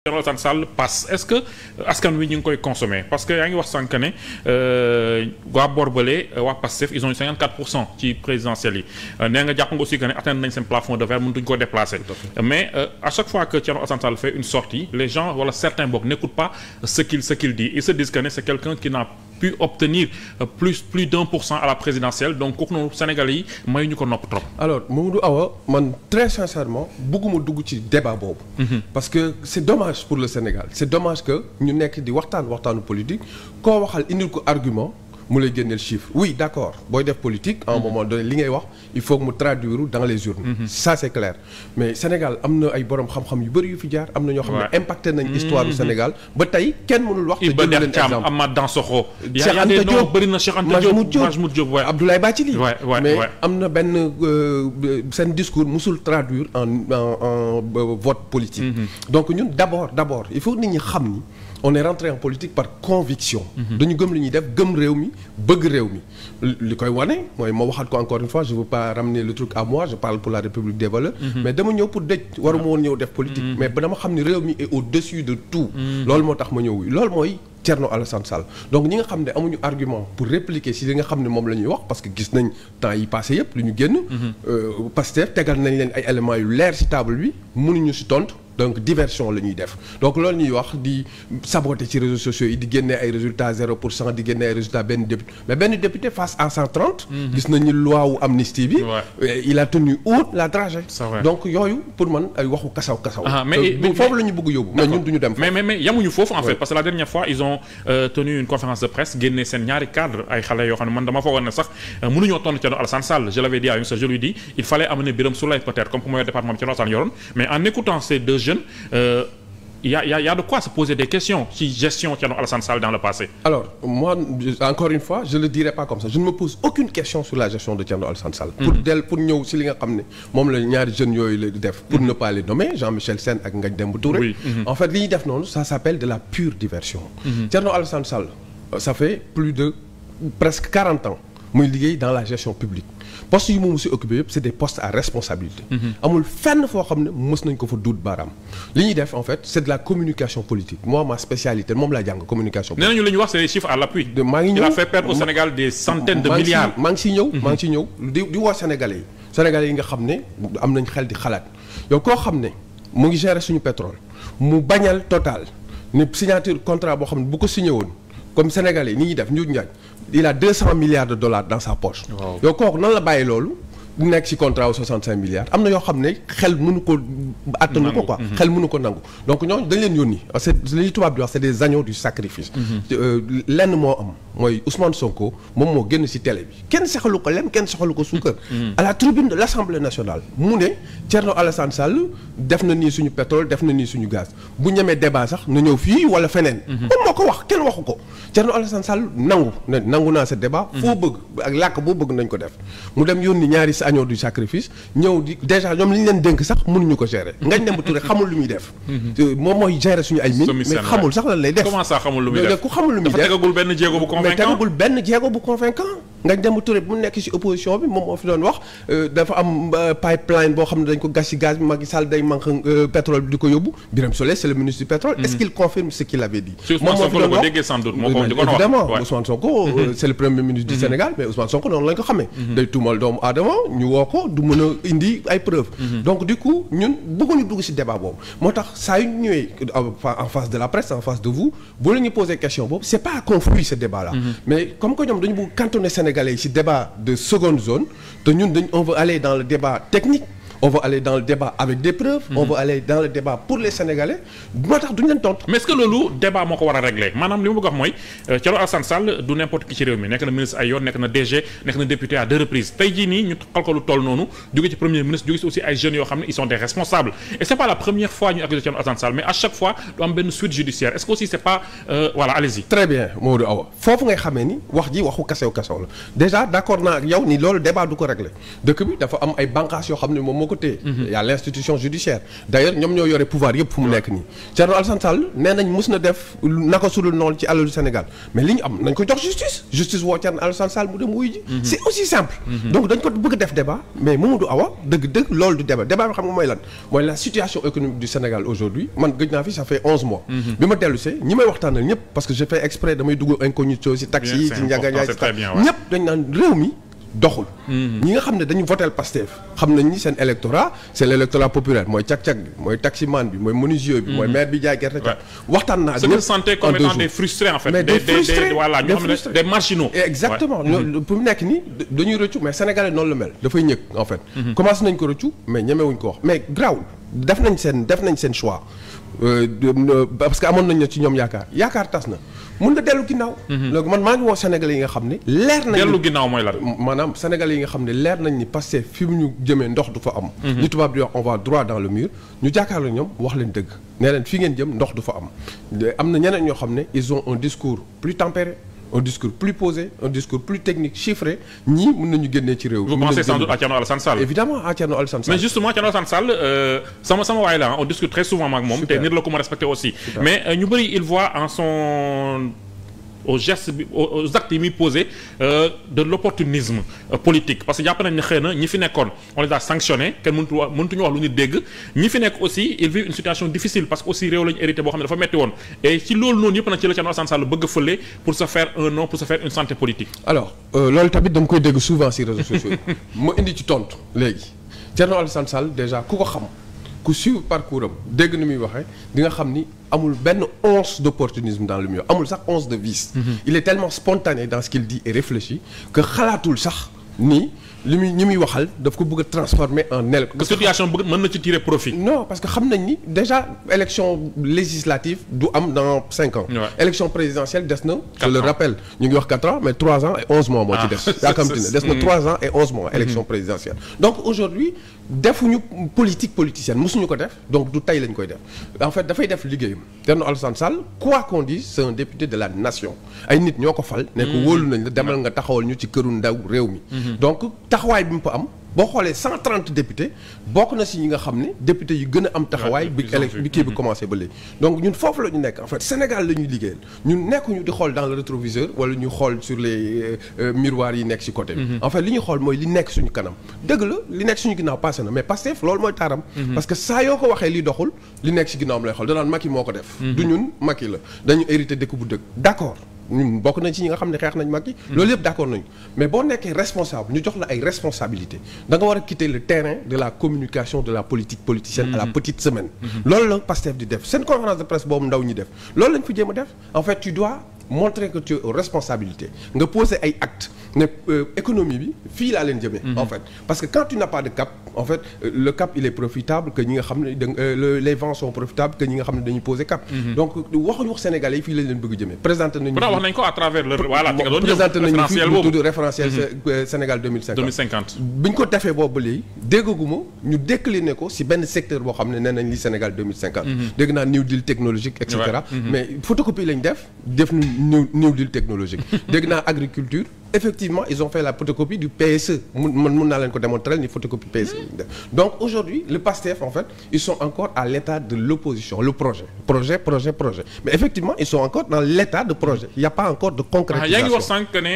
Thierno Alassane Sall passe est-ce que askan wi ñu ngi koy consommer parce que yaa ngi wax sànq ne waa Borbale waa Pastef ils ont eu 54% ci présidentielles yi nee nga jàpp nga aussi que ne atteindre nañ seen plafond de verre mënatuñ ko déplacer. Mais à chaque fois que Thierno Alassane Sall fait une sortie les gens wala certains bokk n'écoutent pas ce qu'il dit ils se disent que ne c'est quelqu'un qui n'a pu obtenir plus d'1% à la présidentielle donc kooku noonu Sénégalais yi mayuñu ko nopp trop. Alors Mamadou Awa man très sincèrement bëgguma dugg ci débat boobu. Parce que c'est dommage pour le Sénégal c'est dommage que ñu nekk di waxtaanu politique koo waxal indil ko argument mu lay génneel chiffre oui d'accord booy def politique à un moment donné li ngay wax il faut que mu traduire dans les urnes. Ça c'est clair mais Sénégal am na ay borom xam-xam yu bëri yu fi jaar am na ñoo xam ne impacté nañ histoire du Sénégal ba tey kenn mënul wax. te jël leen exemple Amath Dansokho. Cheikh Anta Diop bëri na Cheikh Anta Diop Majmout Diop Abdoulaye Bathily mais am na benn seen discours musul traduire en vote politique. Donc ñun d'abord il faut nit ñi xam ni. On est rentré en politique par conviction. dañu gëm li ñuy def gëm réew mi bëgg réew mi li koy wane mooy ma waxaat ko encore une fois je veux pas ramener le truc à moi je parle pour la République des valeurs. Mais dama ñëw pour dëj waruma woon ñëw def politique. Mais ba dama xam ni réew mi est au-dessus de tout. loolu moo tax ma ñëw loolu mooy Thierno Alassane Sall donc ñi nga xam ne amuñu argument pour répliquer si li nga xam ne moom la ñuy wax parce que gis nañ temps yi passé yëpp lu ñu génn. Pastef tegal nañ leen ay éléments yu leer si table bi mënuñu si tontu. Donc diversion la ñuy def donc loolu ñuy wax di saboter ci réseaux sociaux yi di génne ay résultats 0% di génne ay résultats benn député mais benn député face à 130. gis nañu loi wu amnistie bi. il a tenu haut la dragée. Donc yooyu pour man ay waxu kasaw. mais foofu la ñu bëgg yóbbu. mais ñun du ñu dem foofu. mais yamuñu foofu en fait parce que la dernière fois ils ont tenu une conférence de presse génne seen ñaari cadre ay xale yoo xam ne man dama foogoon ne sax mënuñoo tontu Thierno Alassane Sall je l'avais dit à une je lui dis il fallait amener Birame Souleye peut-être comme pour mooy département Thierno Alassane yoroon mais en écoutant ces deux jeunes il y a de quoi se poser des questions ci gestion Thierno Alassane Sall dans le passé. Alors moi encore une fois je le dirai pas comme ça je ne me pose aucune question sur la gestion de Thierno Alassane Sall. pour ñëw si li nga xam ne moom la ñaari jeunes yooyu la def. pour ne pas les nommer Jean-Michel Sène ak Ngagne Demba Touré. En fait li ñuy def noonu ça s'appelle de la pure diversion. Thierno Alassane Sall ça fait plus de presque 40 ans muy liggéey dans la gestion publique. postes yu moom si occupé yëpp c'est des postes à responsabilité. amul fenn foo xam ne mës nañ ko fa duut baaraam. li ñuy def en fait c'est de la communication politique moi ma spécialité moom laa jàng communication politique. nee nañu li ñu wax c'est des chiffres à l'appui. maa ngi ñëw il a fait perdre au Sénégal des centaines de milliards. maa ngi ciy ñëw di woo Sénégalais yi nga xam ne am nañ xel di xalaat yow koo xam ne mu ngi gérer suñu pétrole mu bañal Total ni signature contrat boo xam ne bu ko signé woon comme Sénégalais yi ni ñuy def njuuj njaaj il a 200 milliards de dollars dans sa poche. yow kooku nan la bàyyi loolu nekk ci contrat wu 65 milliards am na yoo xam ne xel mënu ko attanu ko quoi xel mënu ko nangu donc ñooñu dañ leen yónni c'est li tubaab di wax c'est des agneaux du sacrifice. lenn moo am mooy Ousmane Sonko moom moo génn ci télé bi kenn saxalu ko lem kenn saxalu ko suukar. à la tribune de l'Assemblée nationale mu ne Thierno Alassane Sall def na nii suñu pétrole def na nii suñu gaz bu ñemee débat sax na ñëw fii wala feneen. moom moo ko wax kenn waxu ko Thierno Alassane Sall nangu naa ce débat. foo bëgg ak làkk boo bëgg nañ ko def mu dem yónni ñaari agneaux du sacrifice ñëw di déjà ñoom li ñu leen dénk sax mënuñu ko gérer. Ngagne Demba Touré xamul lu muy def. moom mooy gérer suñu ay mines mais xamul sax lan lay def. comment ça xamul lu muy def ku xamul lu muy def dafa tegagul benn jéego bu convaincant mais tegagul benn jéego bu convaincant. Ngagne Demba Touré bu mu nekk ci opposition bi moom moo fi doon wax dafa am pipeline boo xam ne dañ ko gas ci gaz bi Macky Sall day manque pétrole bi di ko yóbbu Birame Souleye c'est le ministre du pétrole. Est-ce qu'il confirme ce qu'il avait dit. moom moo fi doon wax déggee sans doute moo ko wax évidemment Ousmane Sonko c'est le premier ministre du Sénégal mais Ousmane Sonko noonu lañ ko xamee. day tuumal doomu aadama ñu woo ko du mën a indi ay preuves. donc du coup ñun bëgguñu dugg ci débat boobu moo tax saa yu ñëwee en face de la presse en face de vous boo leen ñu poser question boobu c'est pas confus ce débat là. mais comme que ñoom dañu bëgg cantonner Sénégalais yi ci débat de seconde zone te ñun on veut aller dans le débat technique. on va aller dans le débat avec des preuves. on va aller dans le débat pour les Sénégalais moo tax duñu leen tontu. mais est-ce que loolu débat moo ko war a régler maanaam li ma bëgg a wax mooy Thierno Alassane Sall du n'importe qui ci réew mi nekk na ministre ay yoon nekk na DG nekk na député à 2 reprises tey jii nii ñu xal ko lu toll noonu jóge ci premier ministre jóge ci aussi ay jeunes yoo xam ne ils sont des responsables et c'est pas la première fois ñu accusé Thierno Alassane Sall mais à chaque fois du am benn suite judiciaire est-ce que aussi c'est pas voilà allez-y. très bien Maodo Awa foofu ngay xamee ni wax ji waxu kasew la déjà d'accord naa ak yow ni loolu débat du ko régler dëkk bi dafa am ay bànqaas yoo xam ne moom moo ko téye. Il y a l'institution judiciaire d'ailleurs ñoom ñoo yore pouvoir yëpp fu mu nekk nii. Thierno Alassane Sall nee nañ mus na def naka sudul noonu ci alalu Sénégal mais li ñu am nañ ko jox justice woo Thierno Alassane Sall mu dem wuy ji. c'est aussi simple. donc dañ ko bëgg def débat mais Mamadou Awa dëgg loolu du débat bi xam nga mooy lan mooy la situation économique du Sénégal aujourd'hui man gëj naa fi ça fait 11 mois. bi ma dellu see ñi may waxtaanal ñëpp parce que j'ai fait exprès damay dugg incognito ci taxi yi ci Ndiaga Ndiaye ñëpp dañ naan réew mi doxul. ñi nga xam ne dañu votel Pastef xam nañ ni seen électorat c'est l'électorat populaire mooy cag-cag bi mooy taximan bi mooy menuisier bi mooy maire bi jaay gerte caag waxtaan naa ak ñëpp santé comme étant des frustrés en fait mais des frustrés voilà ñoo xam ne des marginaux exactement pour mu nekk nii dañuy rëccu mais sénégalais noonu la mel dafay ñëkk en fait commencé nañ ko rëccu mais ñemewuñ ko wax mais grawul def nañ seen choix parce que amoon nañ na ci ñoom yaakaar tas na mun nga dellu ginnaaw. léegi man maa ngi woo Sénégalais yi nga xam ne leer nañ. dellu ginnaaw mooy lan. maanaam Sénégalais yi nga xam ne leer nañ ni Pastef fi mu ñu jëmee ndox du fa am. li tubaab di wax on va droit dans le mur ñu jàkkaarloo ñoom wax leen dëgg nee leen fi ngeen jëm ndox du fa am. am na ñeneen ñoo xam ne ils ont un discours plus tempéré. un discours plus posé un discours plus technique chiffré ñii mën nañu génnee ci réew. vous pensez sans doute à Thierno Alassane Sall. évidemment à Thierno Alassane Sall. mais justement Thierno Alassane Sall sama waay la on discute très souvent maak moom. te nit la ko ma respecté aussi. Super. Mais ñu bëri il voit en son aux gestes bi aux actes yi muy posé de l'opportunisme politique parce que jàpp nañ ne xëy na ñi fi nekkoon on les a sanctionnés kenn mëntuñu wax lu ñu dégg ñi fi nekk aussi ils vivent une situation difficile parce que aussi réew lañu hérité boo xam ne dafa metti woon et ci loolu noonu yëpp nag ci la Thierno Alassane Sall bëgg a fële pour se faire un nom pour se faire une santé politique. Alors loolu tamit dama koy dégg souvent ci réseaux sociaux ma indi ci tontu léegi Thierno Alassane Sall déjà ku ko xam ku suivre parcours am dégg ni muy waxee di nga xam ni amul benn once d'opportunisme dans le milieu amul sax once de vice. Il est tellement spontané dans ce qu'il dit et réfléchit que xalaatul sax ni ñi muy waxal daf ko bëgg a transformer en elle. que situation bëgg mën na ci tirer profit. non parce que xam nañ ni déjà élection législative du am dans 5 ans. élection présidentielle des na. je le rappelle ñu ngi wax 4 ans mais 3 ans et 11 mois moo ci des. yaa xam te ne des na 3 ans et 11 mois. élection présidentielle donc aujourd'hui defuñu politique politicienne mosuñu ko def donc du tey lañ koy def en fait dafay def liggéeyam. Thierno Alassane Sall quoi qu'on dise c'est un député de la nation ay nit ñoo ko fal. ne ko wóolu nañ la demal nga taxawal ñu ci këru ndaw réew mi. donc taxawaay bi mu fa am boo xoolee 130 députés bokk na si ñi nga xam ne députés yu gën a am taxawaay bi kii bi commencé ba léegi donc ñun foofu la ñu nekk en fait Sénégal la ñuy liggéeyal ñun nekkuñu di xool dans le rétroviseur wala ñu xool sur les miroirs yi nekk si côté bi en fait li ñu xool mooy li nekk suñu kanam dëgg la li nekk suñu ginnaaw passé na mais Pastef loolu mooy taaram parce que saa yoo ko waxee li doxul li nekk si ginnaawam lay xool danaan Macky moo ko def du ñun Macky la dañu hérité dëkk bu dëkk d'accord ñun bokk nañ ci ñi nga xam ne xeex nañ Macky loolu yëpp d'accord nañu mais boo nekkee responsable ñu jox la ay responsabilités da nga war a quitter le terrain de la communication de la politique politicienne à la petite semaine loolu la Pastef di def seen conférence de presse boobu ndaw ñi def loolu lañ fi jéem a def en fait tu dois montrer que tu es aux responsabilités nga poser ay actes ne économie bi fii laa leen jëmee en fait parce que quand tu n'as pas de cap en fait le cap il est profitable que ñi nga xam ne les vents sont profitables que ñi nga xam ne dañuy poser cap donc waxuñu wax Sénégalais yi fii lañ leen bëgg jëmee présenté nañu wax nañ ko à travers le voilà présenté nañu fii lu tudd référentiel Sénégal 2050 bi ñu ko defee boobu ba léegi déggaguma ñu décliné ko si benn secteur boo xam ne nee nañ li Sénégal 2050 dégg naa New Deal technologique et cetera mais photocopie lañ def New Deal technologique dégg naa agriculture effectivement ils ont fait la photocopie du PSE mun naa leen ko démontrer ni photocopie PSE donc aujourd'hui le PASTEF en fait ils sont encore à l'état de l'opposition le projet mais effectivement ils sont encore dans l'état de projet il n'y a pas encore de concrétisation. yaa ngi wax sànq ne